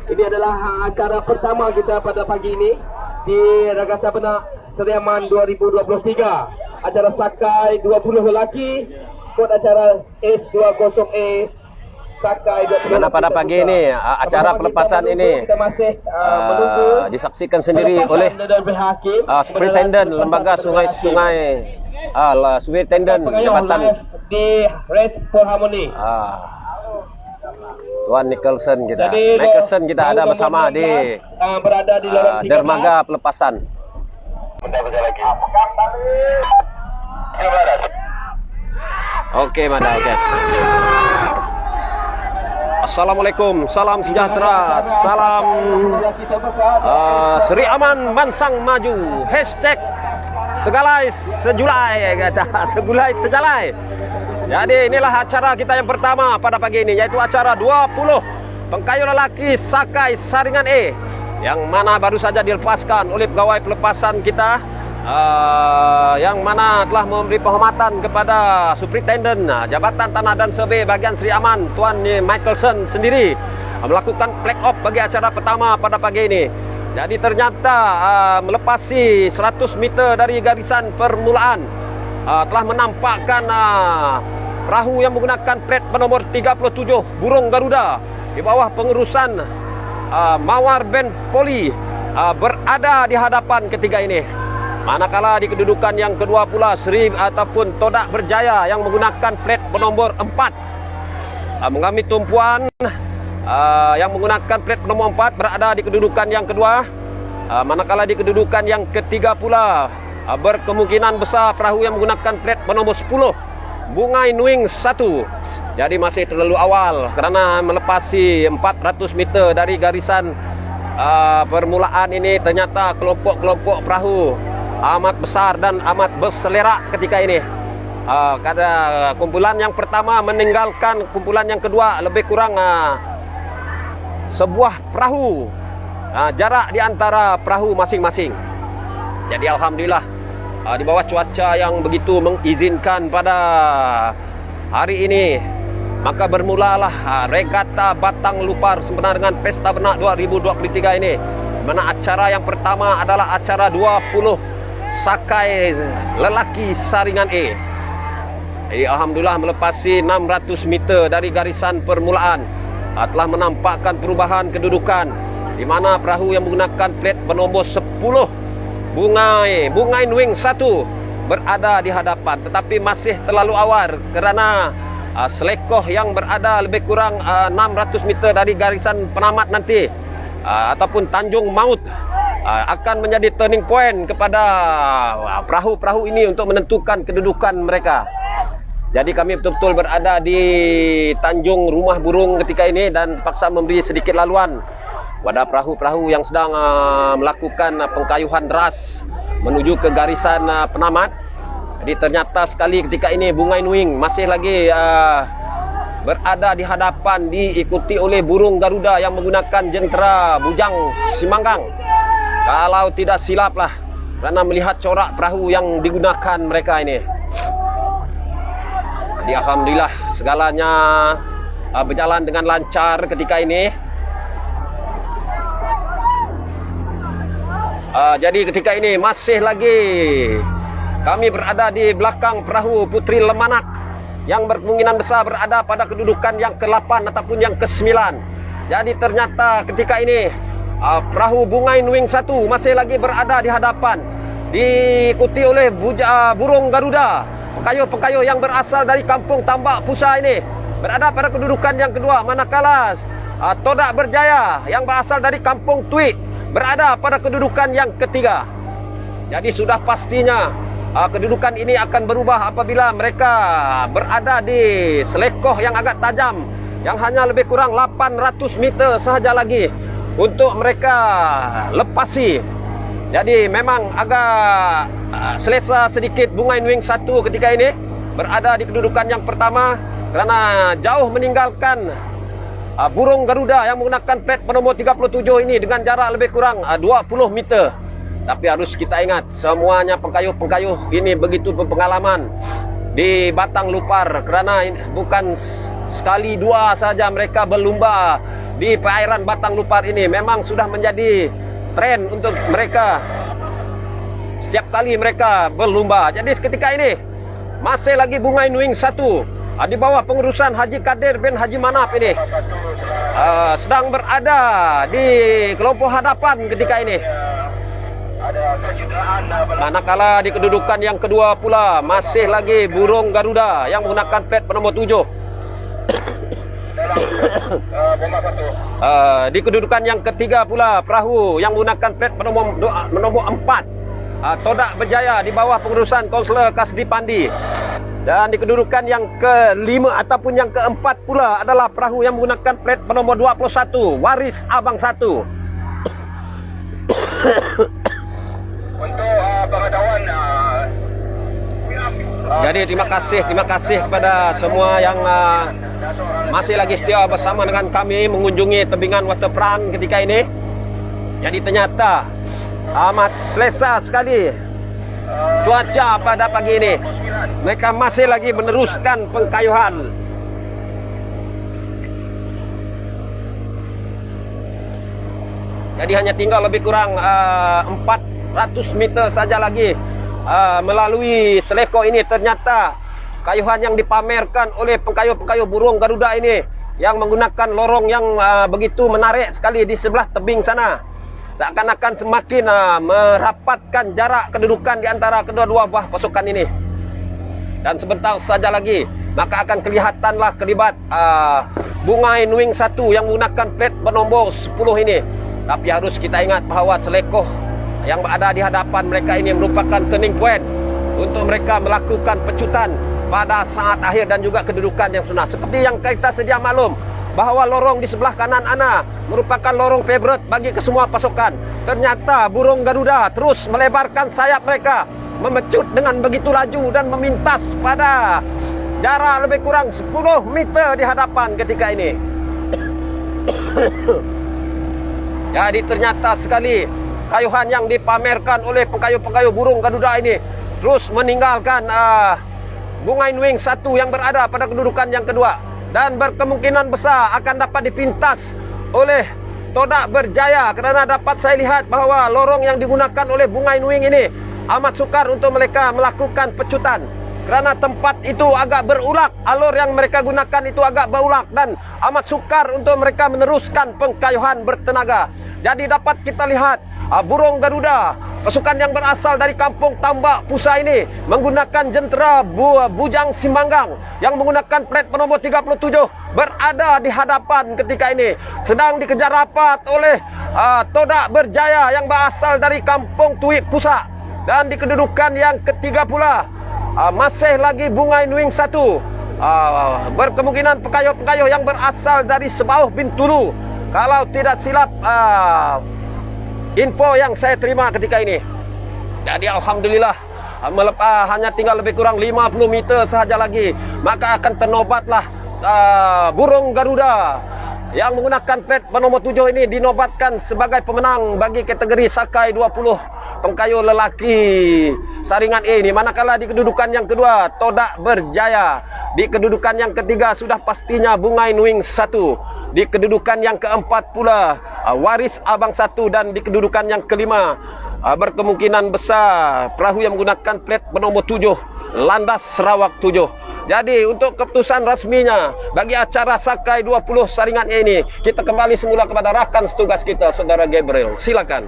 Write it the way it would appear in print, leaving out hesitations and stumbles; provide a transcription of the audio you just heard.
Ini adalah acara pertama kita pada pagi ini di Regata Benak Seriaman 2023. Acara Sakai 20 lelaki, kod acara S20A Sakai 20. Mana pada pagi ini acara pelepasan ini kita masih menunggu disaksikan sendiri oleh Superintendent Lembaga Sungai-Sungai Superintendent Jabatan di Race for Harmony. Tuan Nicholson kita. Nicholson kita ada bersama di berada di lorong dermaga pelepasan. Bentar lagi. Oke, Manda, oke. Assalamualaikum, salam sejahtera, salam Seri Aman Mansang Maju. Hashtag Segalai Sejulai kata, Segulai Sejalai. Jadi inilah acara kita yang pertama pada pagi ini, yaitu acara 20 pengkayu lelaki Sakai Saringan E, yang mana baru saja dilepaskan oleh pegawai pelepasan kita, yang mana telah memberi penghormatan kepada Superintendent Jabatan Tanah dan Survey Bahagian Seri Aman Tuan Michelson sendiri melakukan flag off bagi acara pertama pada pagi ini. Jadi ternyata melepasi 100 meter dari garisan permulaan, telah menampakkan perahu yang menggunakan plat bernomor 37 Burung Garuda di bawah pengurusan Mawar Band Poli berada di hadapan ketiga ini. Manakala di kedudukan yang kedua pula Seri ataupun Todak Berjaya yang menggunakan plat bernomor 4 mengalami tumpuan yang menggunakan plat bernomor 4 berada di kedudukan yang kedua. Manakala di kedudukan yang ketiga pula berkemungkinan besar perahu yang menggunakan plat bernomor 10 Bungai Nuing 1. Jadi masih terlalu awal kerana melepasi 400 meter dari garisan permulaan ini. Ternyata kelompok-kelompok perahu amat besar dan amat berselerak ketika ini. Kada kumpulan yang pertama meninggalkan kumpulan yang kedua lebih kurang sebuah perahu, jarak di antara perahu masing-masing. Jadi alhamdulillah di bawah cuaca yang begitu mengizinkan pada hari ini, maka bermulalah regata Batang Lupar sempena dengan Pesta Benak 2023 ini. Mana acara yang pertama adalah acara 20 Sakai lelaki Saringan E. Jadi alhamdulillah melepasi 600 meter dari garisan permulaan, telah menampakkan perubahan kedudukan, di mana perahu yang menggunakan plat bernomor 10 Bungai Nuing 1 berada di hadapan, tetapi masih terlalu awal kerana selekoh yang berada lebih kurang 600 meter dari garisan penamat nanti ataupun Tanjung Maut akan menjadi turning point kepada perahu-perahu ini untuk menentukan kedudukan mereka. Jadi kami betul-betul berada di Tanjung Rumah Burung ketika ini dan terpaksa memberi sedikit laluan pada perahu-perahu yang sedang melakukan pengkayuhan deras menuju ke garisan penamat. Jadi ternyata sekali ketika ini Bungai Nuing masih lagi berada di hadapan, diikuti oleh Burung Garuda yang menggunakan jentera Bujang Simanggang. Kalau tidak silap lah, kerana melihat corak perahu yang digunakan mereka ini. Jadi alhamdulillah segalanya berjalan dengan lancar ketika ini. Jadi ketika ini masih lagi kami berada di belakang perahu Putri Lemanak yang berkemungkinan besar berada pada kedudukan yang ke-8 ataupun yang ke-9. Jadi ternyata ketika ini perahu Bungai Nuing 1 masih lagi berada di hadapan, diikuti oleh Burung Garuda, pengkayuh-pengkayuh yang berasal dari Kampung Tambak Pusa ini berada pada kedudukan yang kedua. Manakala Todak Berjaya yang berasal dari Kampung Tuik berada pada kedudukan yang ketiga. Jadi sudah pastinya kedudukan ini akan berubah apabila mereka berada di selekoh yang agak tajam, yang hanya lebih kurang 800 meter sahaja lagi untuk mereka lepasi. Jadi memang agak selesa sedikit Bungai Nuing 1 ketika ini berada di kedudukan yang pertama kerana jauh meninggalkan Burung Garuda yang menggunakan plat bernomor 37 ini dengan jarak lebih kurang 20 meter. Tapi harus kita ingat, semuanya pengkayuh-pengkayuh ini begitu berpengalaman di Batang Lupar, kerana bukan sekali dua saja mereka berlumba di perairan Batang Lupar ini. Memang sudah menjadi tren untuk mereka setiap kali mereka berlumba. Jadi ketika ini masih lagi Bunga Inuing 1 di bawah pengurusan Haji Kadir bin Haji Manaf ini sedang berada di kelompok hadapan ketika ini. Manakala di kedudukan yang kedua pula masih lagi Burung Garuda yang menggunakan plat bernomor 7. Di kedudukan yang ketiga pula perahu yang menggunakan plat bernomor 4, Todak Berjaya di bawah pengurusan Konselor Kasdi Pandi. Dan di kedudukan yang kelima ataupun yang keempat pula adalah perahu yang menggunakan plat bernomor 21, Waris Abang 1. Untuk pengetahuan Jadi terima kasih kepada semua yang masih lagi setia bersama dengan kami mengunjungi tebingan waterfront ketika ini. Jadi ternyata amat selesa sekali cuaca pada pagi ini. Mereka masih lagi meneruskan pengkayuhan. Jadi hanya tinggal lebih kurang 400 meter saja lagi melalui Seleko ini. Ternyata kayuhan yang dipamerkan oleh pengkayuh-pengkayuh Burung Garuda ini yang menggunakan lorong yang begitu menarik sekali di sebelah tebing sana, seakan-akan semakin merapatkan jarak kedudukan di antara kedua-dua buah pasukan ini. Dan sebentar saja lagi maka akan kelihatanlah kelibat Bunga Inuing 1 yang menggunakan plat bernomor 10 ini. Tapi harus kita ingat bahawa Selekoh yang berada di hadapan mereka ini merupakan turning point untuk mereka melakukan pecutan pada saat akhir dan juga kedudukan yang sunnah. Seperti yang kita sedia maklum bahawa lorong di sebelah kanan ana merupakan lorong favorit bagi kesemua pasukan. Ternyata Burung Garuda terus melebarkan sayap mereka, memecut dengan begitu laju dan memintas pada jarak lebih kurang 10 meter di hadapan ketika ini. Jadi ternyata sekali kayuhan yang dipamerkan oleh pengkayuh-pengkayuh Burung Garuda ini terus meninggalkan Bunga Inuing 1 yang berada pada kedudukan yang kedua, dan berkemungkinan besar akan dapat dipintas oleh Todak Berjaya, kerana dapat saya lihat bahawa lorong yang digunakan oleh Bunga Inuing ini amat sukar untuk mereka melakukan pecutan, kerana tempat itu agak berulak, alur yang mereka gunakan itu agak berulak dan amat sukar untuk mereka meneruskan pengkayuhan bertenaga. Jadi dapat kita lihat Burung Garuda, pasukan yang berasal dari kampung Tambak Pusa ini menggunakan jentera Bujang Simanggang yang menggunakan plat bernomor 37 berada di hadapan ketika ini, sedang dikejar rapat oleh Todak Berjaya yang berasal dari kampung Tuik Pusa. Dan di kedudukan yang ketiga pula masih lagi Bunga Inuing 1, berkemungkinan pengkayuh-pengkayuh yang berasal dari Sebauh Bintulu, kalau tidak silap info yang saya terima ketika ini. Jadi alhamdulillah hanya tinggal lebih kurang 50 meter sahaja lagi maka akan ternobatlah Burung Garuda yang menggunakan plat bernomor 7 ini dinobatkan sebagai pemenang bagi kategori Sakai 20 pengkayuh lelaki saringan A ini. Manakala di kedudukan yang kedua Todak Berjaya, di kedudukan yang ketiga sudah pastinya Bunga Inuing 1, di kedudukan yang keempat pula Waris Abang 1, dan di kedudukan yang kelima berkemungkinan besar perahu yang menggunakan plat bernomor 7 Landas Sarawak 7. Jadi untuk keputusan rasminya bagi acara Sakai 20 saringan ini, kita kembali semula kepada rakan setugas kita, Saudara Gabriel. Silakan.